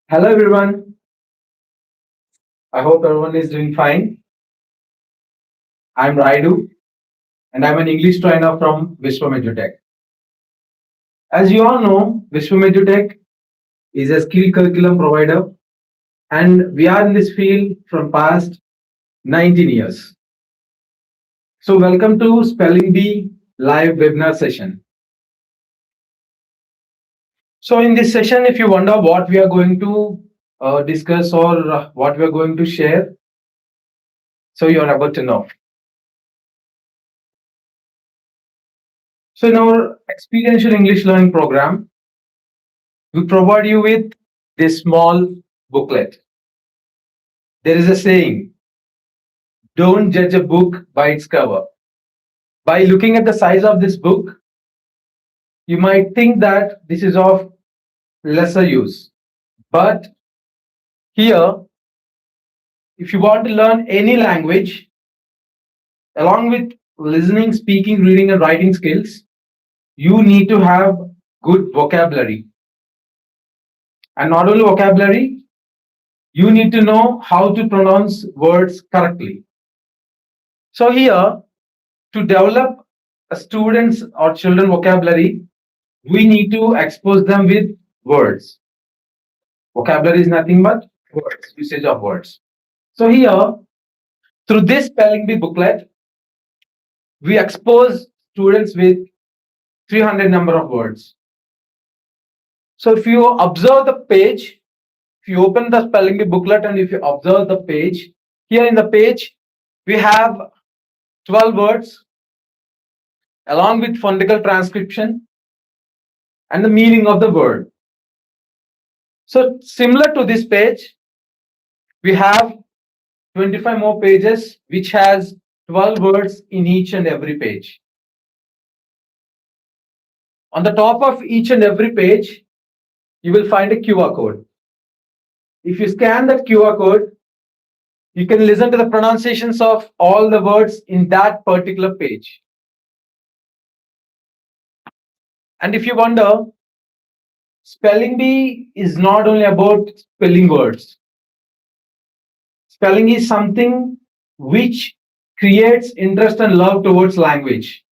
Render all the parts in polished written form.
Hello everyone. I hope everyone is doing fine. I'm Raidu and I'm an English trainer from Vishwam EduTech. As you all know, Vishwam EduTech is a skill curriculum provider and we are in this field from past 19 years. So welcome to Spelling Bee live webinar session. So in this session, if you wonder what we are going to discuss or what we are going to share, so you are about to know. So in our experiential English learning program, we provide you with this small booklet. There is a saying, don't judge a book by its cover. By looking at the size of this book, you might think that this is of lesser use. But here, if you want to learn any language, along with listening, speaking, reading, and writing skills, you need to have good vocabulary. And not only vocabulary, you need to know how to pronounce words correctly. So here, to develop a student's or children vocabulary, we need to expose them with words. Vocabulary is nothing but words, usage of words. So here, through this spelling bee booklet, we expose students with 300 number of words. So if you observe the page, if you open the spelling bee booklet and if you observe the page, here in the page, we have 12 words along with phonetical transcription and the meaning of the word. So similar to this page, we have 25 more pages which has 12 words in each and every page. On the top of each and every page, you will find a QR code. If you scan that QR code, you can listen to the pronunciations of all the words in that particular page. And if you wonder, spelling bee is not only about spelling words. Spelling is something which creates interest and love towards language.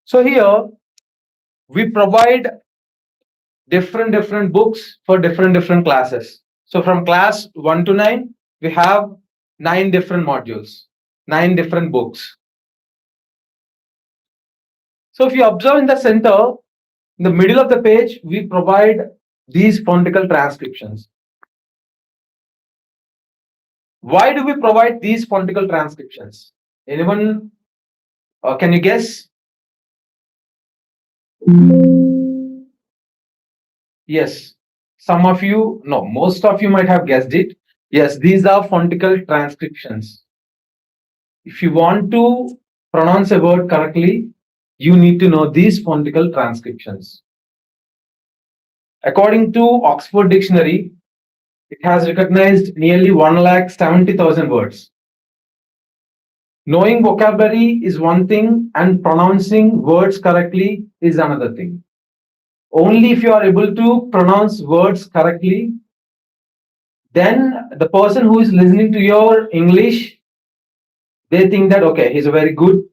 So here we provide different books for different classes. So from class 1 to 9, we have 9 different modules, 9 different books. So if you observe in the center, in the middle of the page, we provide these phonetical transcriptions. Why do we provide these phonetical transcriptions? Anyone, can you guess? Yes, some of you, no, most of you might have guessed it. Yes, these are phonetical transcriptions. If you want to pronounce a word correctly, you need to know these phonetical transcriptions. According to Oxford Dictionary, it has recognized nearly 1,70,000 words. Knowing vocabulary is one thing and pronouncing words correctly is another thing. Only if you are able to pronounce words correctly, then the person who is listening to your English, they think that, okay, he's a very good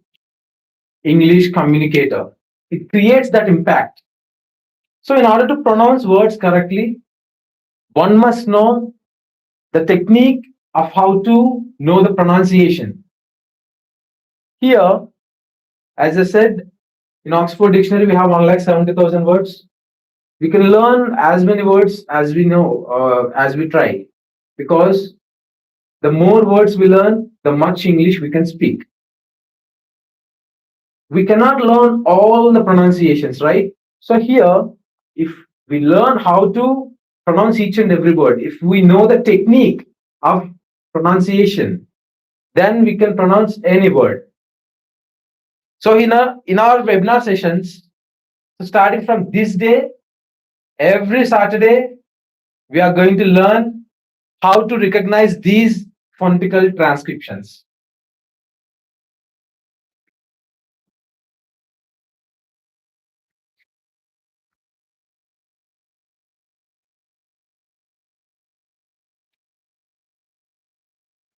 English communicator. It creates that impact. So in order to pronounce words correctly, one must know the technique of how to know the pronunciation. Here, as I said, in Oxford Dictionary, we have 1,70,000 words. We can learn as many words as we know, as we try, because the more words we learn, the much English we can speak. We cannot learn all the pronunciations, right? So here, if we learn how to pronounce each and every word, if we know the technique of pronunciation, then we can pronounce any word. So in our webinar sessions, so starting from this day, every Saturday, we are going to learn how to recognize these phonetical transcriptions.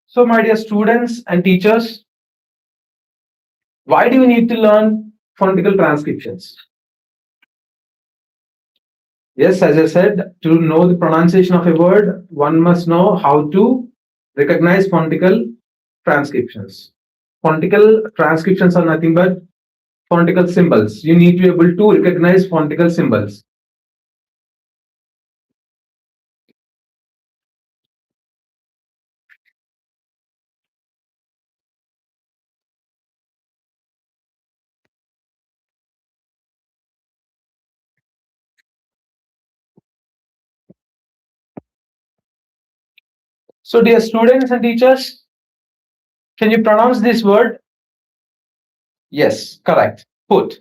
So, my dear students and teachers, why do you need to learn phonetical transcriptions? Yes, as I said, to know the pronunciation of a word, one must know how to recognize phonetical transcriptions. Phonetical transcriptions are nothing but phonetical symbols. You need to be able to recognize phonetical symbols. So, dear students and teachers, can you pronounce this word? Yes, correct. Put.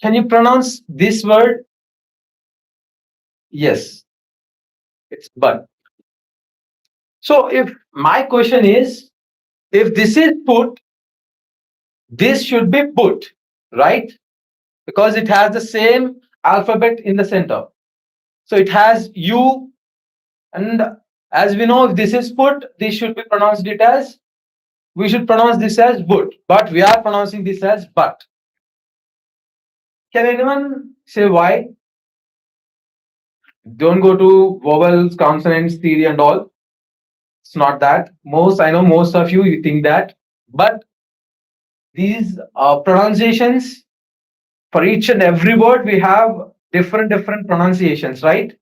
Can you pronounce this word? Yes, it's but. So, if my question is, if this is put, this should be put, right? Because it has the same alphabet in the center. So it has U, and as we know, if this is put, this should be pronounced it as, we should pronounce this as but, but we are pronouncing this as but. Can anyone say why? Don't go to vowels, consonants, theory, and all. It's not that. I know most of you think that, but these pronunciations for each and every word we have different pronunciations, right?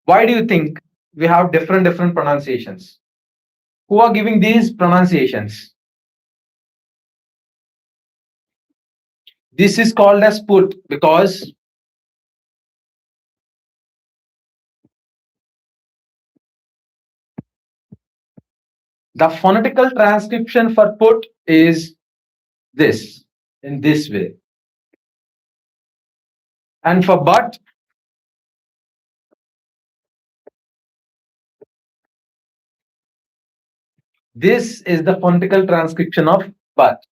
Why do you think we have different pronunciations? Who are giving these pronunciations? This is called as put because the phonetical transcription for put is this, in this way, and for but this is the phonetical transcription of but.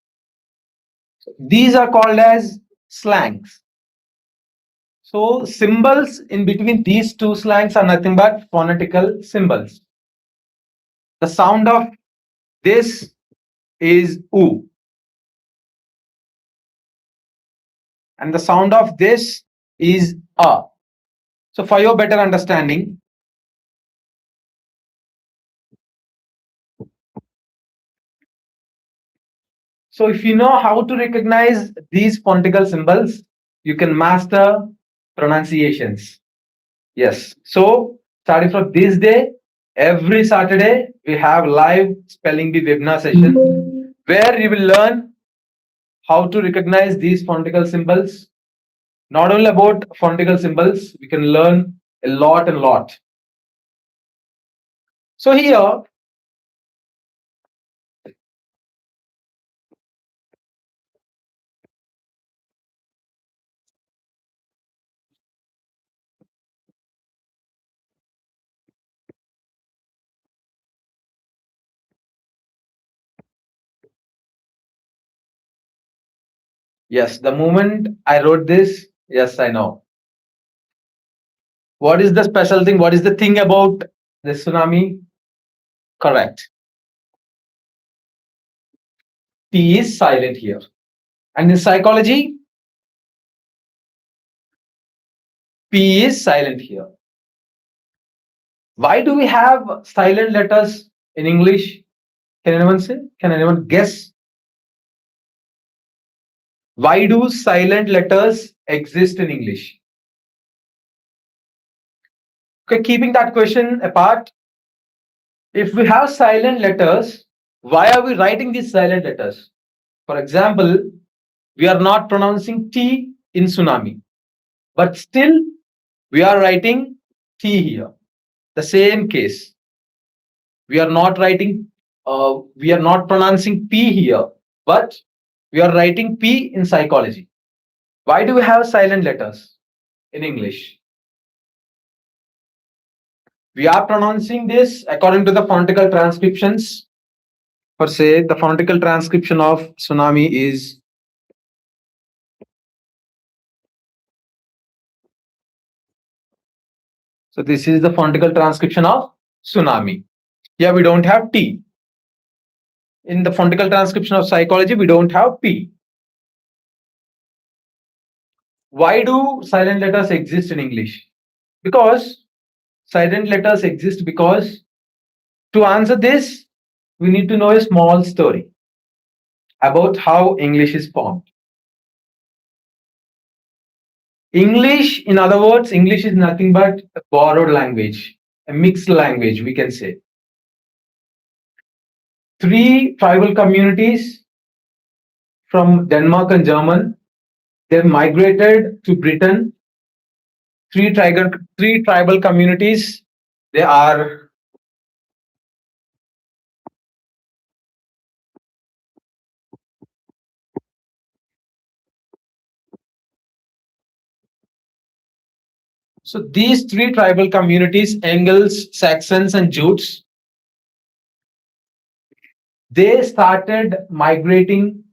These are called as slangs. So symbols in between these two slangs are nothing but phonetical symbols. The sound of this is oo, and the sound of this is a. So for your better understanding, so if you know how to recognize these phonetical symbols, you can master pronunciations. Yes. So starting from this day, every Saturday we have live spelling bee webinar session where you will learn how to recognize these phonetical symbols. Not only about phonetical symbols, we can learn a lot and lot. So here, yes, the moment I wrote this, yes, I know. What is the special thing? What is the thing about the tsunami? Correct. P is silent here. And in psychology, P is silent here. Why do we have silent letters in English? Can anyone say? Can anyone guess? Why do silent letters exist in English? Okay, keeping that question apart, if we have silent letters, why are we writing these silent letters? For example, we are not pronouncing T in tsunami, but still we are writing T here. The same case. We are not writing, we are not pronouncing P here, but we are writing P in psychology. Why do we have silent letters in English? We are pronouncing this according to the phonetical transcriptions. For say, the phonetical transcription of tsunami is, so this is the phonetical transcription of tsunami. Here we don't have T. In the phonetical transcription of psychology, we don't have P. Why do silent letters exist in English? Because silent letters exist because to answer this, we need to know a small story about how English is formed. English, in other words, English is nothing but a borrowed language, a mixed language, we can say. Three tribal communities from Denmark and German, they migrated to Britain. Three tribal communities, they are, so these three tribal communities, Angles, Saxons, and Jutes, they started migrating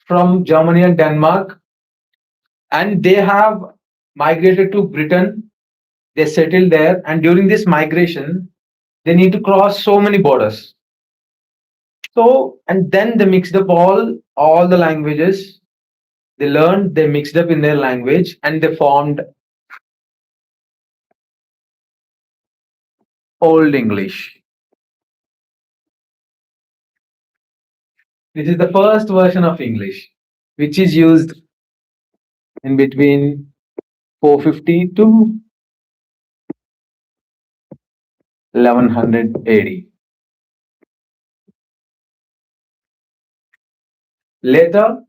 from Germany and Denmark, and they have migrated to Britain. They settled there, and during this migration, they need to cross so many borders. So, and then they mixed up all the languages. They learned, they mixed up in their language, and they formed Old English. This is the first version of English, which is used in between 450 to 1100 AD. Later,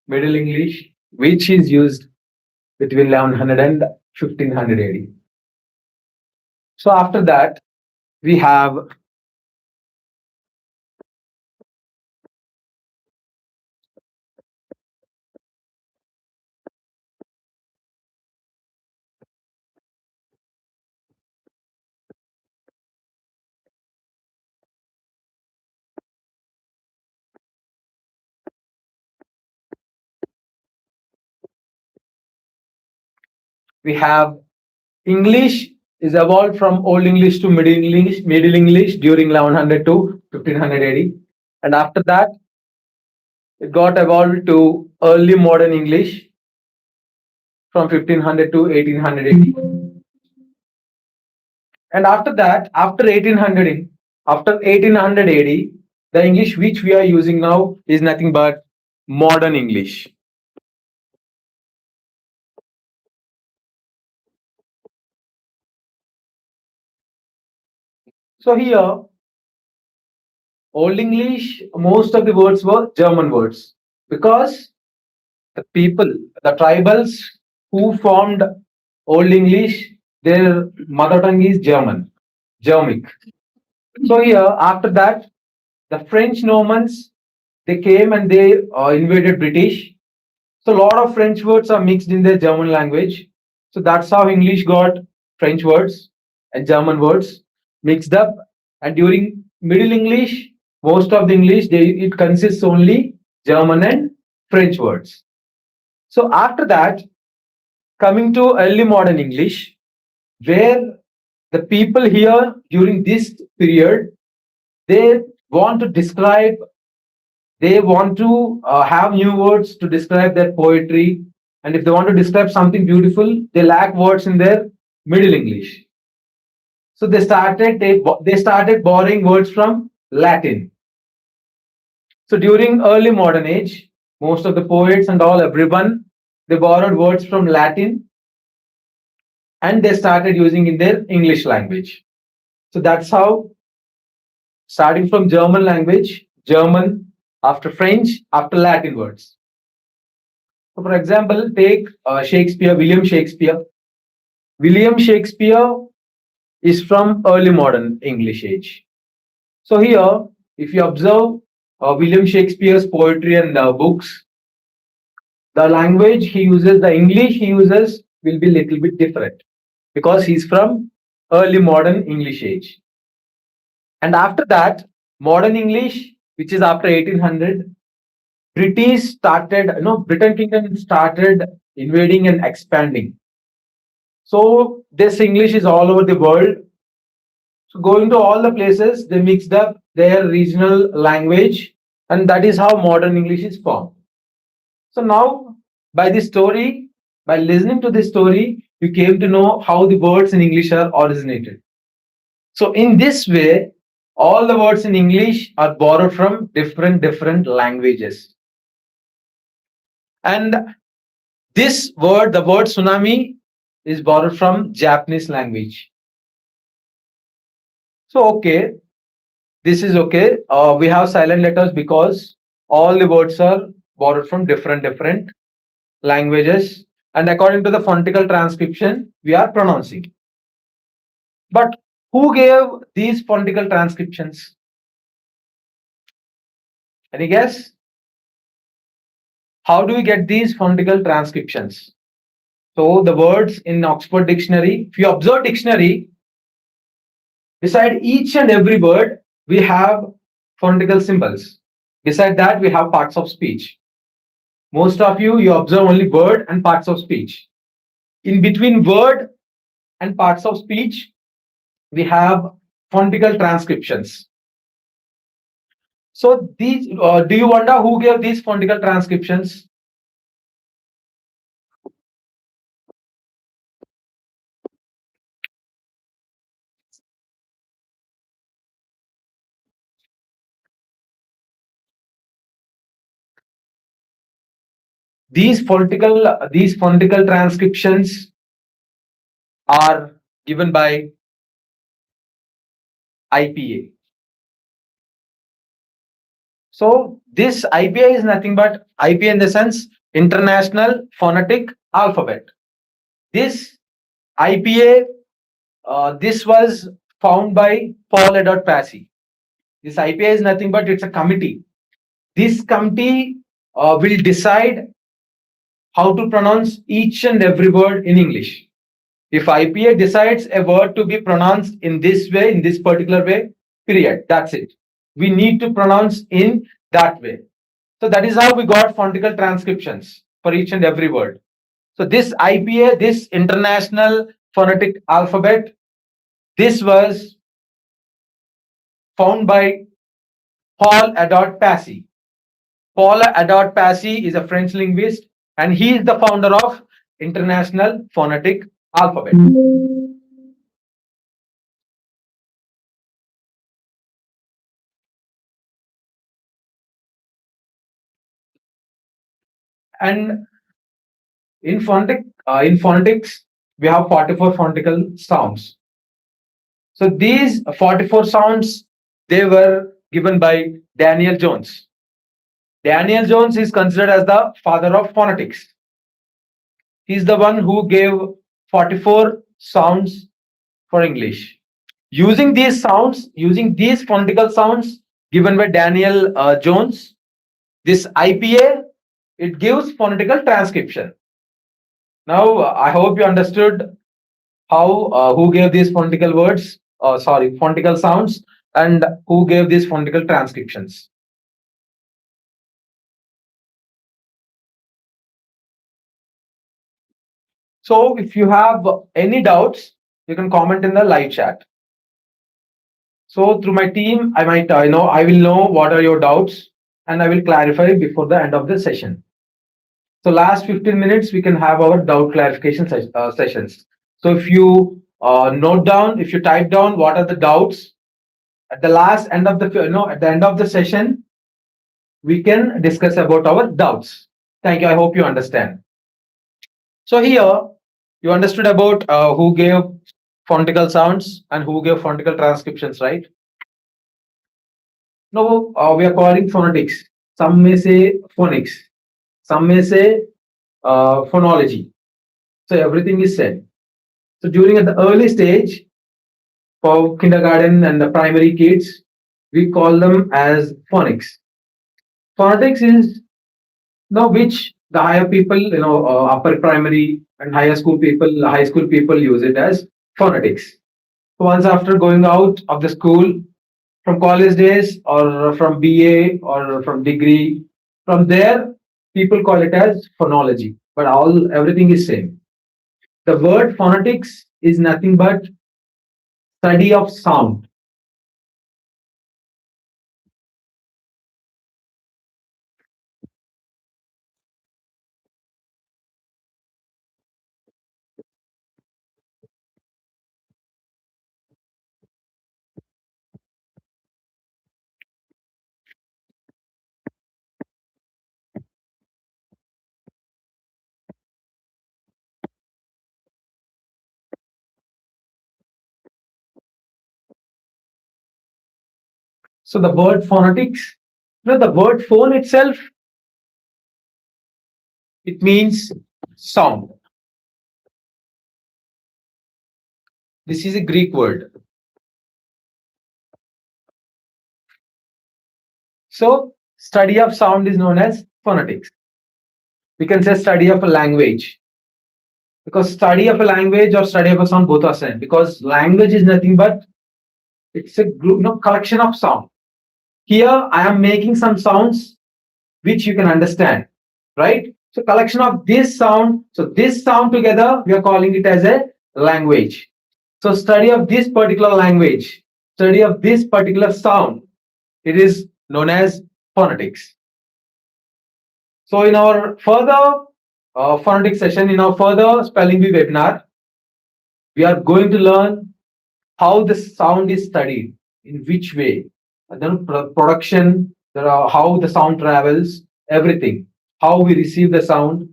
Middle English, which is used between 1100 and 1500 AD. So after that, we have we have English is evolved from Old English to Middle English during 1100 to 1500 AD, and after that, it got evolved to early modern English from 1500 to 1800 AD. And after that, after 1800 AD, the English which we are using now is nothing but modern English. So here, Old English, most of the words were German words because the people, the tribals who formed Old English, their mother tongue is German, Germic. So here, after that, the French Normans, they came and they invaded British. So a lot of French words are mixed in the German language. So that's how English got French words and German words mixed up. And during Middle English, most of the English, it consists only German and French words. So after that, coming to early modern English, where the people here during this period, they want to describe, they want to have new words to describe their poetry, and if they want to describe something beautiful, they lack words in their Middle English. So they started borrowing words from Latin. So during early modern age, most of the poets and all, everyone, they borrowed words from Latin and they started using in their English language. So that's how, starting from German language, German, after French, after Latin words. So for example, take Shakespeare, William Shakespeare. William Shakespeare is from early modern English age. So here, if you observe William Shakespeare's poetry and books, the language he uses, the English he uses will be little bit different because he's from early modern English age. And after that, modern English, which is after 1800, British started, Britain Kingdom started invading and expanding. So this English is all over the world. So going to all the places, they mixed up their regional language, and that is how modern English is formed. So now, by this story, by listening to this story, you came to know how the words in English are originated. So in this way, all the words in English are borrowed from different languages. And this word, the word tsunami, is borrowed from Japanese language. So okay, this is okay. We have silent letters because all the words are borrowed from different languages, and according to the phonetical transcription, we are pronouncing. But who gave these phonetical transcriptions? Any guess? How do we get these phonetical transcriptions? So the words in Oxford Dictionary, if you observe dictionary, beside each and every word, we have phonetical symbols. Beside that, we have parts of speech. Most of you observe only word and parts of speech. In between word and parts of speech, we have phonetical transcriptions. So these, do you wonder who gave these phonetical transcriptions? These phonetical transcriptions are given by IPA. So this IPA is nothing but IPA in the sense International Phonetic Alphabet. This IPA, this was found by Paul Edward Passy. This IPA is nothing but it's a committee. This committee will decide how to pronounce each and every word in English. If IPA decides a word to be pronounced in this way, in this particular way, period. That's it. We need to pronounce in that way. So that is how we got phonetical transcriptions for each and every word. So this IPA, this International Phonetic Alphabet, this was found by Paul Edward Passy. Paul Edward Passy is a French linguist and he is the founder of International Phonetic Alphabet. And in phonetics, we have 44 phonetical sounds. So these 44 sounds, they were given by Daniel Jones. Daniel Jones is considered as the father of phonetics. He's the one who gave 44 sounds for English. Using these phonetical sounds given by Daniel Jones, this IPA, it gives phonetical transcription. Now, I hope you understood how who gave these phonetical words, phonetical sounds, and who gave these phonetical transcriptions. So if you have any doubts, you can comment in the live chat. So through my team, I will know what are your doubts and I will clarify before the end of the session. So last 15 minutes, we can have our doubt clarification sessions. So if you note down, if you type down what are the doubts, at the end of the session, we can discuss about our doubts. Thank you. I hope you understand. So here you understood about who gave phonetical sounds and who gave phonetical transcriptions, right? Now we are calling phonetics. Some may say phonics. Some may say phonology. So everything is said. So during at the early stage for kindergarten and the primary kids, we call them as phonics. Phonetics is now which the higher people, upper primary and higher school people, high school people use it as phonetics. So once after going out of the school, from college days or from BA or from degree, from there people call it as phonology. But all everything is same. The word phonetics is nothing but study of sound. So the word phonetics, the word phone itself, it means sound. This is a Greek word. So study of sound is known as phonetics. We can say study of a language, because study of a language or study of a sound both are same, because language is nothing but it's a group, collection of sound. Here I am making some sounds which you can understand, right? So collection of this sound, so this sound together we are calling it as a language. So study of this particular language, study of this particular sound, it is known as phonetics. So in our further phonetic session, in our further spelling bee webinar, we are going to learn how the sound is studied, in which way, and then production, there are how the sound travels, everything, how we receive the sound,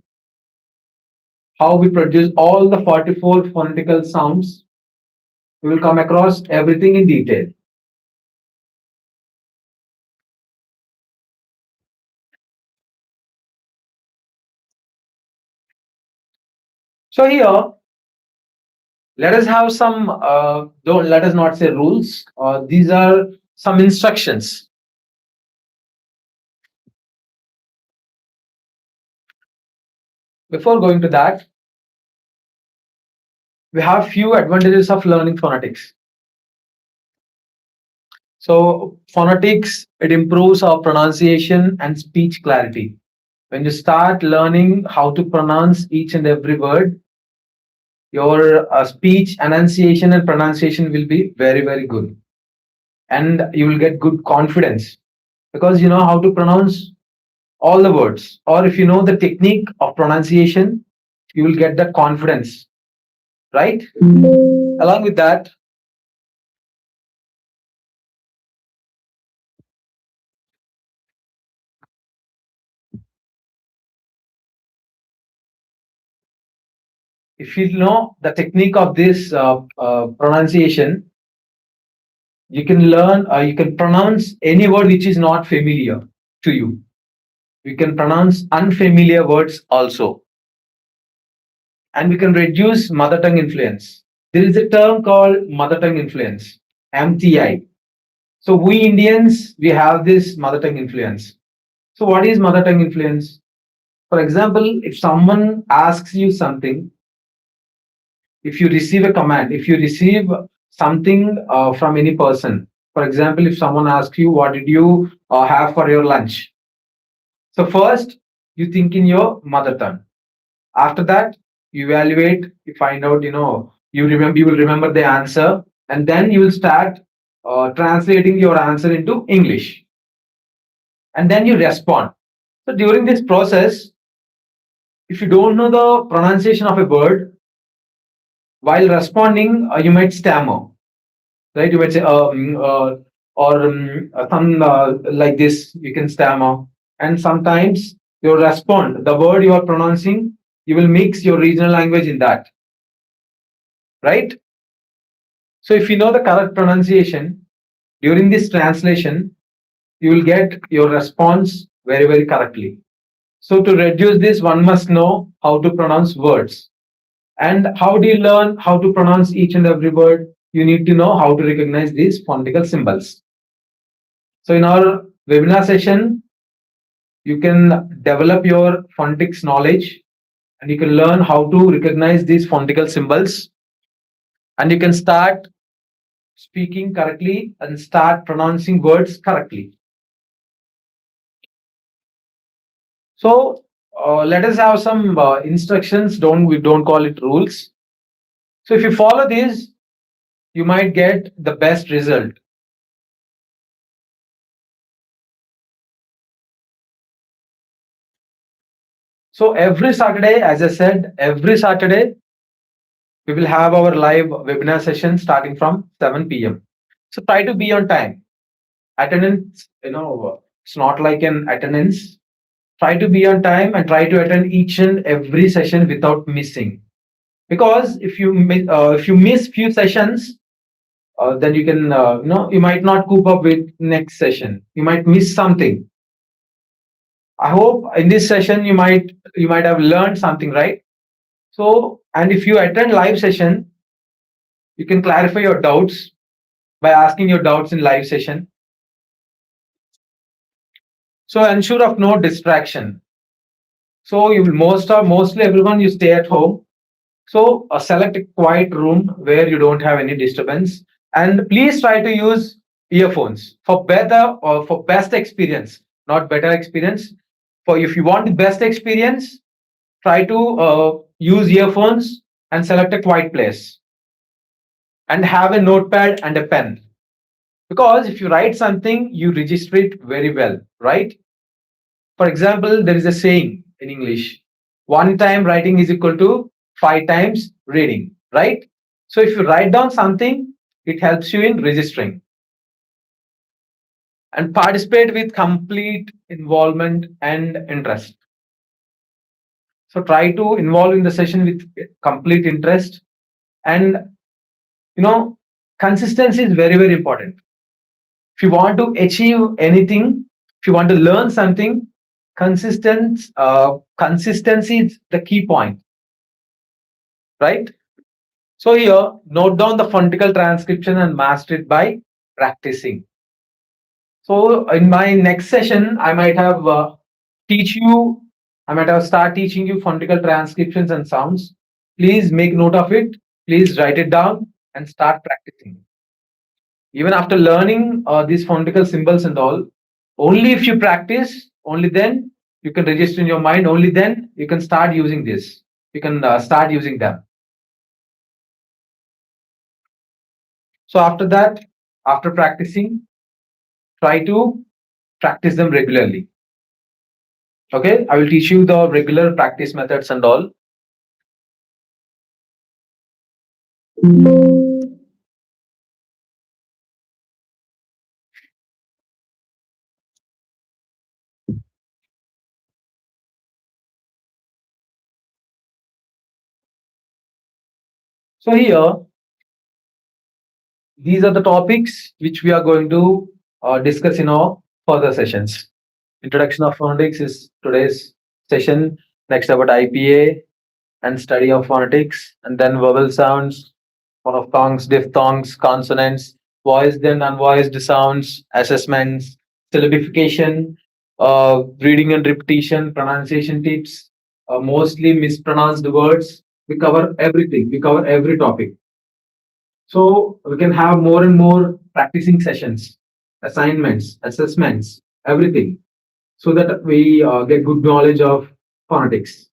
how we produce all the 44 phonetical sounds. We will come across everything in detail. So here, let us have some, don't let us not say rules. These are some instructions. Before going to that, we have few advantages of learning phonetics. So phonetics, it improves our pronunciation and speech clarity. When you start learning how to pronounce each and every word, your speech enunciation and pronunciation will be very, very good. And you will get good confidence because you know how to pronounce all the words. Or if you know the technique of pronunciation, you will get that confidence, right? Along with that, if you know the technique of this pronunciation, you can learn, you can pronounce any word which is not familiar to you. We can pronounce unfamiliar words also. And we can reduce mother tongue influence. There is a term called mother tongue influence, MTI. So we Indians, we have this mother tongue influence. So what is mother tongue influence? For example, if someone asks you something, if you receive a command, if you receive something from any person, for example, if someone asks you, what did you have for your lunch? So first, you think in your mother tongue. After that, you evaluate, you find out, you remember, you will remember the answer, and then you will start translating your answer into English, and then you respond. So during this process, if you don't know the pronunciation of a word, while responding, you might stammer, right? You might say, or some like this, you can stammer. and sometimes you respond the word you are pronouncing, you will mix your regional language in that, right? So if you know the correct pronunciation during this translation, you will get your response very, very correctly. So to reduce this, one must know how to pronounce words. And how do you learn how to pronounce each and every word? You need to know how to recognize these phonetical symbols. So in our webinar session, you can develop your phonetics knowledge and you can learn how to recognize these phonetical symbols, and you can start speaking correctly and start pronouncing words correctly. So let us have some instructions. We don't call it rules. So if you follow these, you might get the best result. So every Saturday, as I said, every Saturday we will have our live webinar session starting from 7 p.m. So try to be on time. Attendance, it's not like an attendance. Try to be on time and try to attend each and every session without missing. Because if you miss few sessions, then you can you might not cope up with next session. You might miss something. I hope in this session you might have learned something, right? So, and if you attend live session, you can clarify your doubts by asking your doubts in live session. So ensure of no distraction. So you will mostly everyone you stay at home. So select a quiet room where you don't have any disturbance, and please try to use earphones for better or for best experience, not better experience. For if you want the best experience, try to use earphones and select a quiet place and have a notepad and a pen, because if you write something you register it very well, right? For example, there is a saying in English, one time writing is equal to five times reading, right? So if you write down something, it helps you in registering, and participate with complete involvement and interest. So try to involve in the session with complete interest, and you know consistency is very, very important. If you want to achieve anything, if you want to learn something, consistency is the key point, right? So here, note down the phonetical transcription and master it by practicing. So in my next session, teach you, I might have start teaching you phonetical transcriptions and sounds. Please make note of it. Please write it down and start practicing. Even after learning these phonetical symbols and all, only if you practice, only then you can register in your mind. Only then you can start using this. You can start using them. So after that, after practicing, try to practice them regularly. Okay, I will teach you the regular practice methods and all. So here, these are the topics which we are going to discuss in our further sessions. Introduction of phonetics is today's session. Next about IPA and study of phonetics, and then vowel sounds, phonophthongs, diphthongs, consonants, voiced and unvoiced sounds, assessments, syllabification, reading and repetition, pronunciation tips, mostly mispronounced words. We cover everything. We cover every topic. So we can have more and more practicing sessions, assignments, assessments, everything, so that we get good knowledge of phonetics.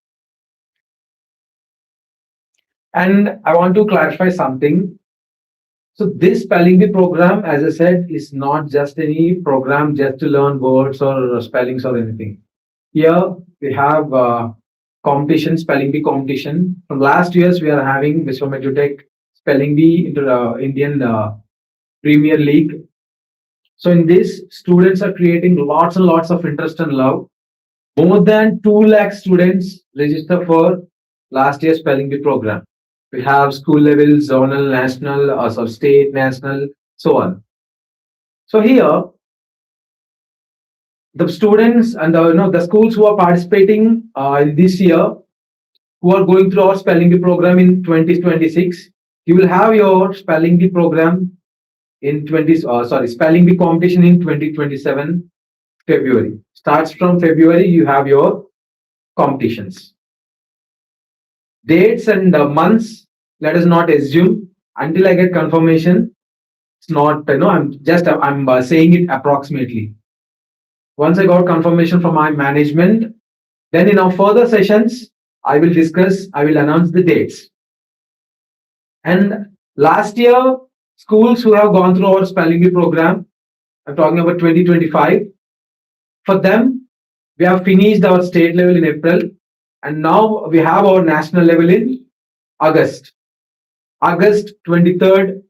And I want to clarify something. So this spelling bee program, as I said, is not just any program just to learn words or spellings or anything. Here we have competition, spelling bee competition. From last years, we are having Viswam EduTech Spelling Bee into the Indian Premier League. So in this, students are creating lots and lots of interest and love. More than 2 lakh students register for last year's spelling bee program. We have school level, zonal, national, so state, national, so on. So here, the students and the schools who are participating in this year, who are going through our spelling bee program in 2026, you will have your spelling bee program in spelling bee competition in 2027 February. Starts from February, you have your competitions. Dates and months, let us not assume until I get confirmation. It's not, I'm saying it approximately. Once I got confirmation from my management, then in our further sessions, I will announce the dates. And last year, schools who have gone through our spelling bee program, I'm talking about 2025, for them, we have finished our state level in April, and now we have our national level in August. August 23rd,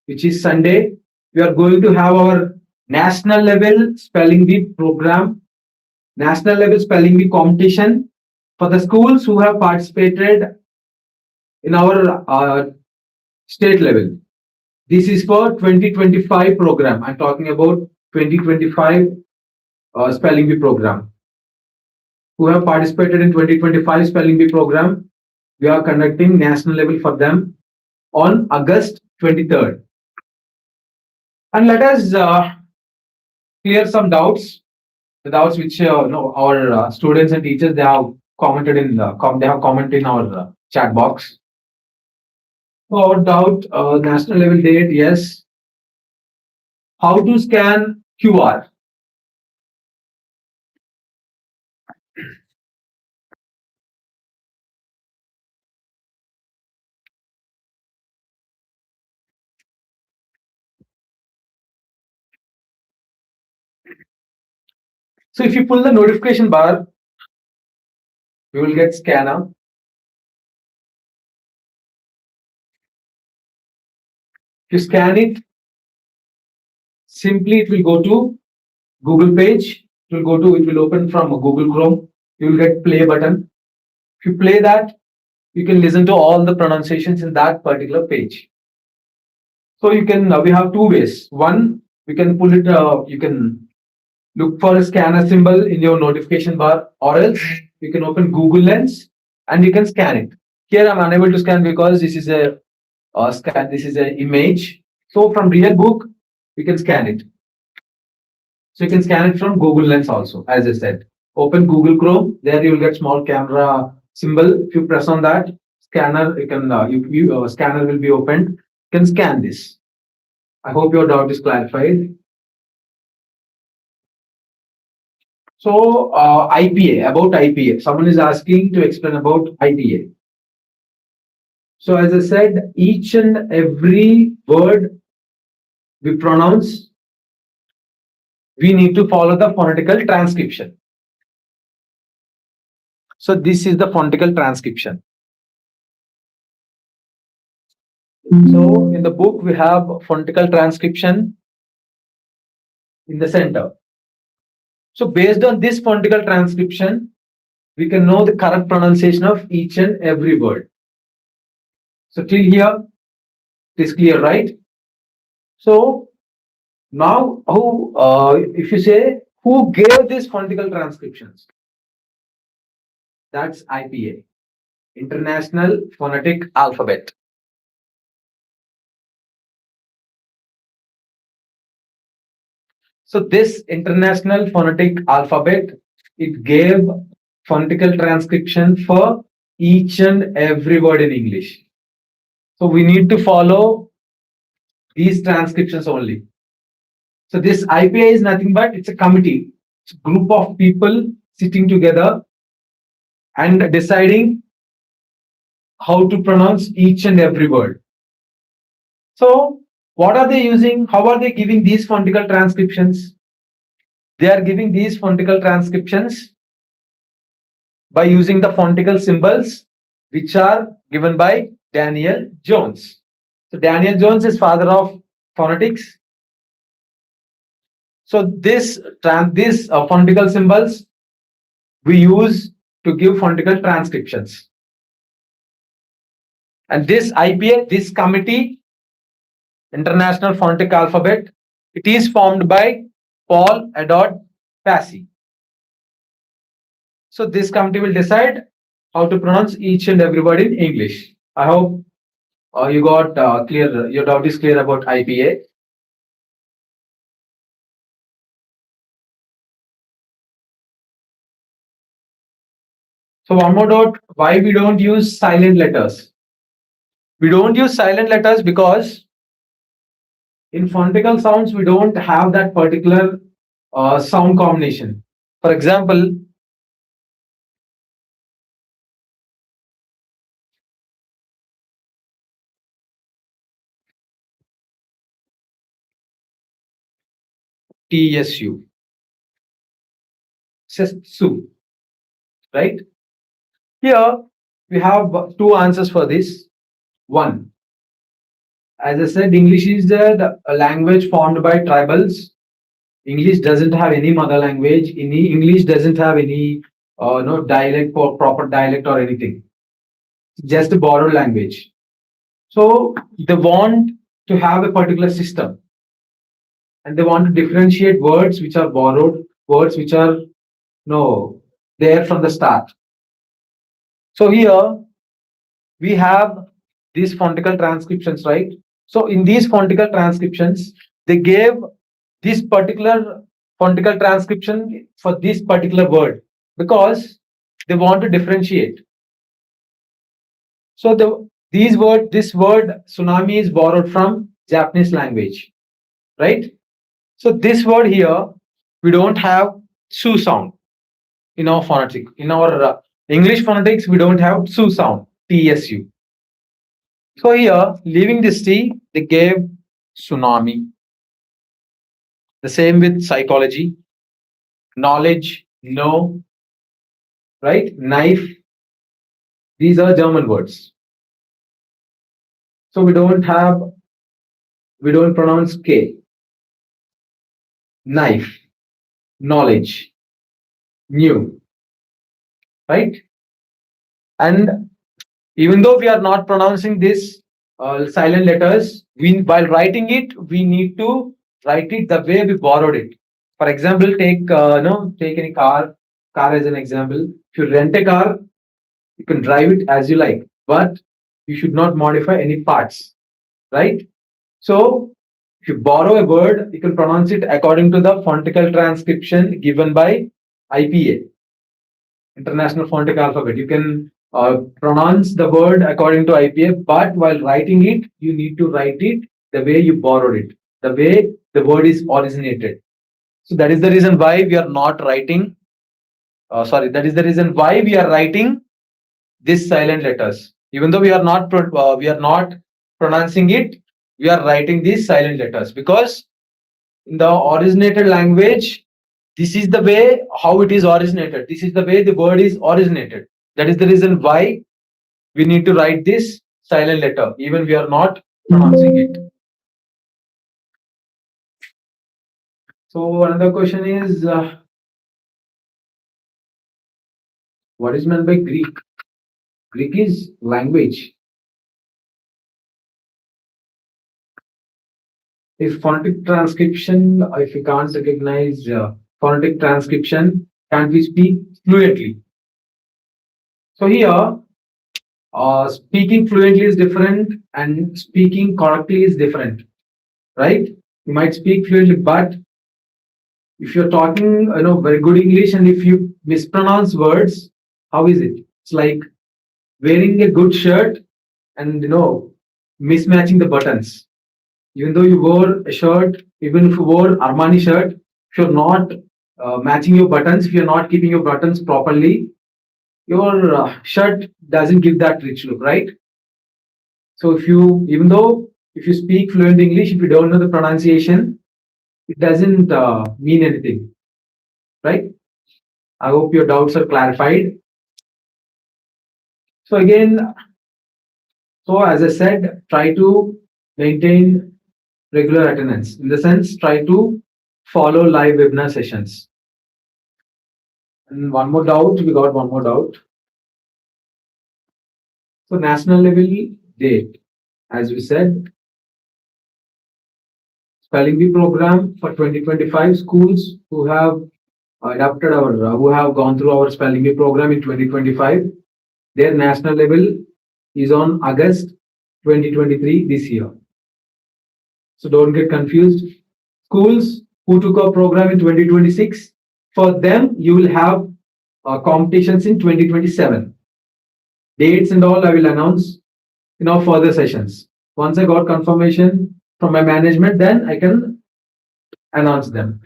which is Sunday, we are going to have our national level spelling bee program, national level spelling bee competition for the schools who have participated in our state level. This is for 2025 program. I'm talking about 2025 spelling bee program. Who have participated in 2025 spelling bee program, we are conducting national level for them on August 23rd. And let us clear some doubts, the doubts which our students and teachers they have commented in they have commented in our chat box. So our doubt, national level date, yes. How to scan QR? So if you pull the notification bar, you will get scanner. If you scan it, simply it will go to Google page. It will open from Google Chrome. You will get play button. If you play that, you can listen to all the pronunciations in that particular page. So you can we have two ways. One, we can pull it. You can look for a scanner symbol in your notification bar, or else you can open Google Lens and you can scan it. Here I'm unable to scan because this is a scan. This is an image. So from real book, you can scan it. So you can scan it from Google Lens also, as I said. Open Google Chrome. There you will get small camera symbol. If you press on that scanner, you can scanner will be opened. You can scan this. I hope your doubt is clarified. So IPA, about IPA. Someone is asking to explain about IPA. So as I said, each and every word we pronounce, we need to follow the phonetical transcription. So this is the phonetical transcription. So in the book, we have phonetical transcription in the center. So based on this phonetical transcription, we can know the correct pronunciation of each and every word. So till here, it is clear, right? So now, if you say, who gave these phonetical transcriptions? That's IPA, International Phonetic Alphabet. So this International Phonetic Alphabet, it gave phonetical transcription for each and every word in English. So we need to follow these transcriptions only. So this IPA is nothing but it's a committee, it's a group of people sitting together and deciding how to pronounce each and every word. So what are they using? How are they giving these phonetical transcriptions? They are giving these phonetical transcriptions by using the phonetical symbols which are given by Daniel Jones. So Daniel Jones is father of phonetics. So these phonetical symbols we use to give phonetical transcriptions. And this IPA, this committee, International Phonetic Alphabet, it is formed by Paul Edward Passy. So this committee will decide how to pronounce each and every word in English. I hope you got clear, your doubt is clear about IPA. So one more doubt, why we don't use silent letters? We don't use silent letters because in phonetical sounds, we don't have that particular sound combination. For example, TSU, Su, right? Here we have two answers for this. One, as I said, English is the language formed by tribals. English doesn't have any mother language. English doesn't have any no dialect or proper dialect or anything. It's just a borrowed language. So they want to have a particular system, and they want to differentiate words which are borrowed, words which are no there from the start. So here we have these phonetical transcriptions, right? So in these phonetical transcriptions, they gave this particular phonetical transcription for this particular word because they want to differentiate. So this word tsunami is borrowed from Japanese language, right? So this word here, we don't have su sound in our phonetic. In our English phonetics, we don't have su sound, TSU. So here, leaving this T, they gave tsunami. The same with psychology, knowledge, no, right? Knife. These are German words. So we don't pronounce K. Knife, knowledge, new, right? And even though we are not pronouncing this silent letters, while writing it, we need to write it the way we borrowed it. For example, take any car as an example. If you rent a car, you can drive it as you like, but you should not modify any parts, right? So if you borrow a word, you can pronounce it according to the phonetical transcription given by IPA, International Phonetic Alphabet. You can pronounce the word according to IPA, but while writing it, you need to write it the way you borrowed it, the way the word is originated. So that is the reason why we are not writing. That is the reason why we are writing these silent letters. Even though we are not pronouncing it, we are writing these silent letters because in the originated language, this is the way how it is originated. This is the way the word is originated. That is the reason why we need to write this silent letter, even we are not pronouncing it. So another question is, what is meant by Greek? Greek is language. If phonetic transcription, if we can't recognize phonetic transcription, can't we speak fluently? So here, speaking fluently is different and speaking correctly is different, right? You might speak fluently, but if you're talking, very good English, and if you mispronounce words, how is it? It's like wearing a good shirt and mismatching the buttons. Even though you wore a shirt, even if you wore Armani shirt, if you're not matching your buttons, if you're not keeping your buttons properly, your shirt doesn't give that rich look, right? So even though if you speak fluent English, if you don't know the pronunciation, it doesn't mean anything, right? I hope your doubts are clarified. So again, so as I said, try to maintain regular attendance. In the sense, try to follow live webinar sessions. And one more doubt, we got one more doubt. So national level date, as we said, spelling bee program for 2025 schools who have adapted our, who have gone through our spelling bee program in 2025. Their national level is on August 2023 this year. So don't get confused. Schools who took our program in 2026, for them you will have competitions in 2027. Dates and all I will announce in our further sessions. Once I got confirmation from my management, then I can announce them.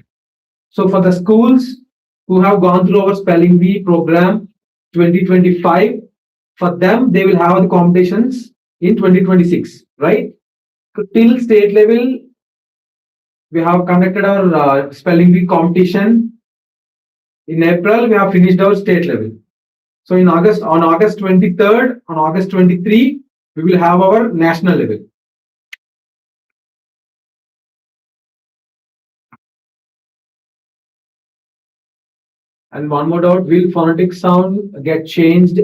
So for the schools who have gone through our spelling bee program 2025, for them they will have the competitions in 2026, right? So till state level, we have conducted our spelling bee competition. In April, we have finished our state level. So in August, on August 23rd, on August 23, we will have our national level. And one more doubt, will phonetic sound get changed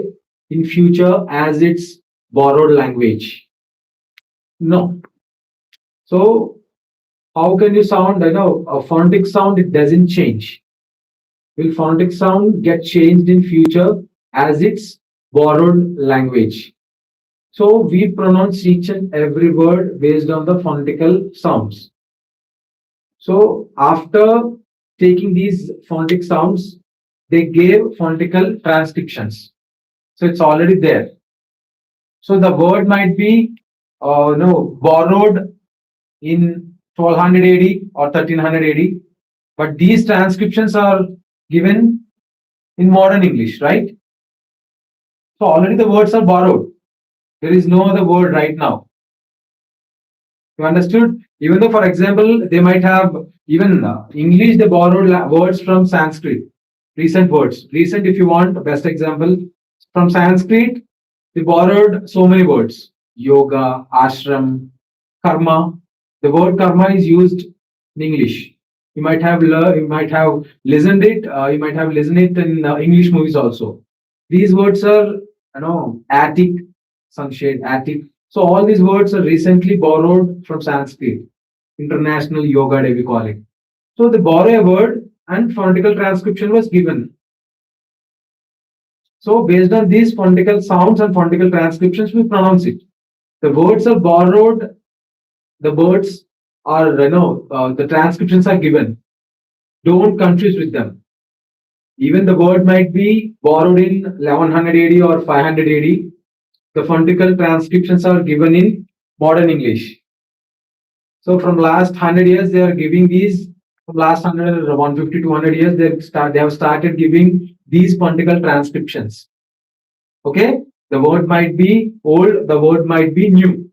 in future as it's borrowed language? No. So how can you sound, a phonetic sound, it doesn't change. Will phonetic sound get changed in future as it's borrowed language? So we pronounce each and every word based on the phonetical sounds. So after taking these phonetic sounds, they gave phonetical transcriptions. So it's already there. So the word might be no borrowed in 1200 AD or 1300 AD, but these transcriptions are given in modern English, right? So already the words are borrowed. There is no other word right now. You understood? Even though, for example, they might have even English, they borrowed words from Sanskrit, recent words. Recent, if you want, best example from Sanskrit, they borrowed so many words: yoga, ashram, karma. The word karma is used in English. You might have listened it. You might have listened it in English movies also. These words are, attic, sunshade, attic. So all these words are recently borrowed from Sanskrit. International Yoga Day we call it. So they borrow a word and phonetical transcription was given. So based on these phonetical sounds and phonetical transcriptions, we pronounce it. The words are borrowed. The words are, the transcriptions are given. Don't confuse with them. Even the word might be borrowed in 1100 AD or 500 AD. The phonetical transcriptions are given in modern English. So from last 100 years, they are giving these. From last 100, 150 to 100 years, they have started giving these phonetical transcriptions. Okay, the word might be old, the word might be new,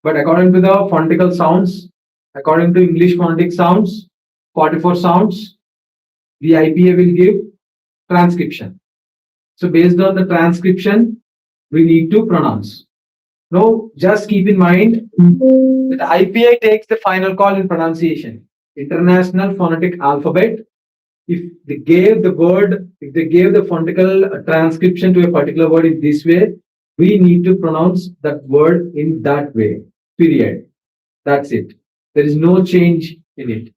but according to the phonetical sounds, according to English phonetic sounds, 44 sounds, the IPA will give transcription. So based on the transcription, we need to pronounce. Now, just keep in mind that IPI takes the final call in pronunciation. International Phonetic Alphabet. If they gave the word, if they gave the phonetical transcription to a particular word in this way, we need to pronounce that word in that way. Period. That's it. There is no change in it.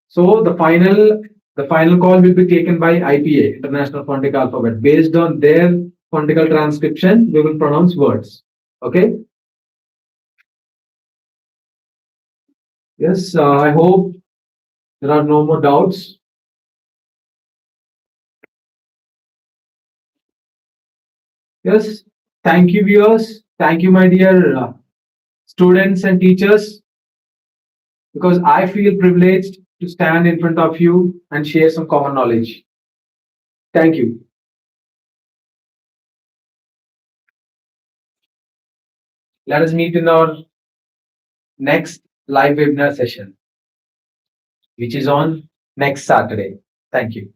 So the final call will be taken by IPA, International Phonetic Alphabet. Based on their phonetical transcription, we will pronounce words. Okay. Yes, I hope there are no more doubts. Yes, thank you, viewers. Thank you, my dear students and teachers, because I feel privileged to stand in front of you and share some common knowledge. Thank you. Let us meet in our next live webinar session, which is on next Saturday. Thank you.